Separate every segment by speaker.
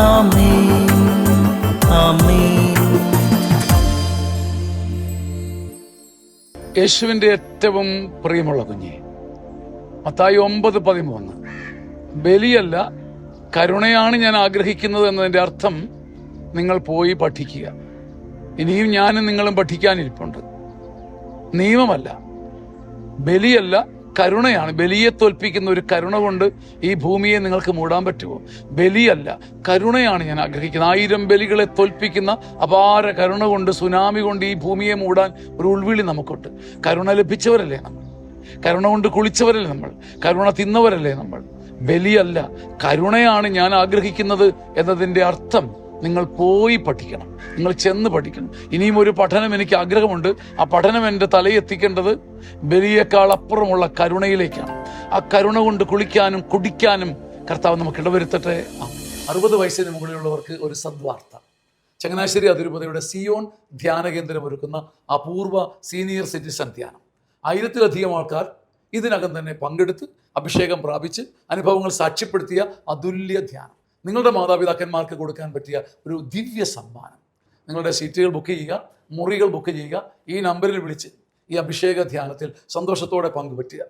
Speaker 1: ആമേൻ ആമേൻ.
Speaker 2: യേശുവിൻ്റെ ഏറ്റവും പ്രിയമുള്ള കുഞ്ഞെ, മത്തായി 9:13, ബലിയല്ല കരുണയാണ് ഞാൻ ആഗ്രഹിക്കുന്നത് എന്നതിൻ്റെ അർത്ഥം നിങ്ങൾ പോയി പഠിക്കുക. ഇനിയും ഞാനും നിങ്ങളും പഠിക്കാനിരിപ്പുണ്ട്. നിയമമല്ല, ബലിയല്ല കരുണയാണ്. ബലിയെ തോൽപ്പിക്കുന്ന ഒരു കരുണ കൊണ്ട് ഈ ഭൂമിയെ നിങ്ങൾക്ക് മൂടാൻ പറ്റുമോ? ബലിയല്ല, കരുണയാണ് ഞാൻ ആഗ്രഹിക്കുന്നത്. 1000 ബലികളെ തോൽപ്പിക്കുന്ന അപാര കരുണ കൊണ്ട്, സുനാമി കൊണ്ട് ഈ ഭൂമിയെ മൂടാൻ ഒരു ഉൾവിളി നമുക്കുണ്ട്. കരുണ ലഭിച്ചവരല്ലേ നമ്മൾ? കരുണ കൊണ്ട് കുളിച്ചവരല്ലേ നമ്മൾ? കരുണ തിന്നവരല്ലേ നമ്മൾ? ബലിയല്ല, കരുണയാണ് ഞാൻ ആഗ്രഹിക്കുന്നത് എന്നതിൻ്റെ അർത്ഥം നിങ്ങൾ പോയി പഠിക്കണം. നിങ്ങൾ ചെന്ന് പഠിക്കണം. ഇനിയും ഒരു പഠനം എനിക്ക് ആഗ്രഹമുണ്ട്. ആ പഠനം എൻ്റെ തലയെത്തിക്കേണ്ടത് ബലിയേക്കാൾ അപ്പുറമുള്ള കരുണയിലേക്കാണ്. ആ കരുണ കൊണ്ട് കുളിക്കാനും കുടിക്കാനും കർത്താവ് നമുക്ക് ഇടവരുത്തട്ടെ. 60 വയസ്സിന് മുകളിലുള്ളവർക്ക് ഒരു സദ്വാർത്ത. ചങ്ങനാശ്ശേരി അതിരൂപതയുടെ സിയോൺ ധ്യാന കേന്ദ്രം ഒരുക്കുന്ന അപൂർവ സീനിയർ സിറ്റിസൺ ധ്യാനം. 1000-ലധികം ആൾക്കാർ ഇതിനകം തന്നെ പങ്കെടുത്ത് അഭിഷേകം പ്രാപിച്ച് അനുഭവങ്ങൾ സാക്ഷ്യപ്പെടുത്തിയ അതുല്യ ധ്യാനം. നിങ്ങളുടെ മാതാപിതാക്കന്മാർക്ക് കൊടുക്കാൻ പറ്റിയ ഒരു ദിവ്യ സമ്മാനം. നിങ്ങളുടെ സീറ്റുകൾ ബുക്ക് ചെയ്യുക, മുറികൾ ബുക്ക് ചെയ്യുക. ഈ നമ്പറിൽ വിളിച്ച് ഈ അഭിഷേക ധ്യാനത്തിൽ സന്തോഷത്തോടെ പങ്കുപറ്റുക.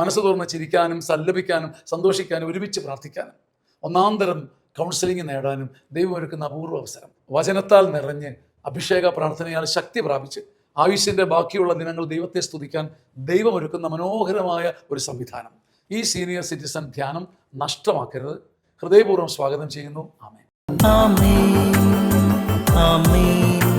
Speaker 2: മനസ്സ് തുറന്ന് ചിരിക്കാനും സല്ലപിക്കാനും സന്തോഷിക്കാനും ഒരുമിച്ച് പ്രാർത്ഥിക്കാനും ഒന്നാന്തരം കൗൺസിലിംഗ് നേടാനും ദൈവം ഒരുക്കുന്ന അപൂർവ അവസരം. വചനത്താൽ നിറഞ്ഞ് അഭിഷേക പ്രാർത്ഥനയാൽ ശക്തി പ്രാപിച്ച് ആയുസ്സിൻ്റെ ബാക്കിയുള്ള ദിനങ്ങൾ ദൈവത്തെ സ്തുതിക്കാൻ ദൈവം ഒരുക്കുന്ന മനോഹരമായ ഒരു സംവിധാനം. ഈ സീനിയർ സിറ്റിസൺ ധ്യാനം നഷ്ടമാക്കരുത്. ഹൃദയപൂർവ്വം സ്വാഗതം ചെയ്യുന്നു. ആമേൻ
Speaker 1: ആമേൻ ആമേൻ.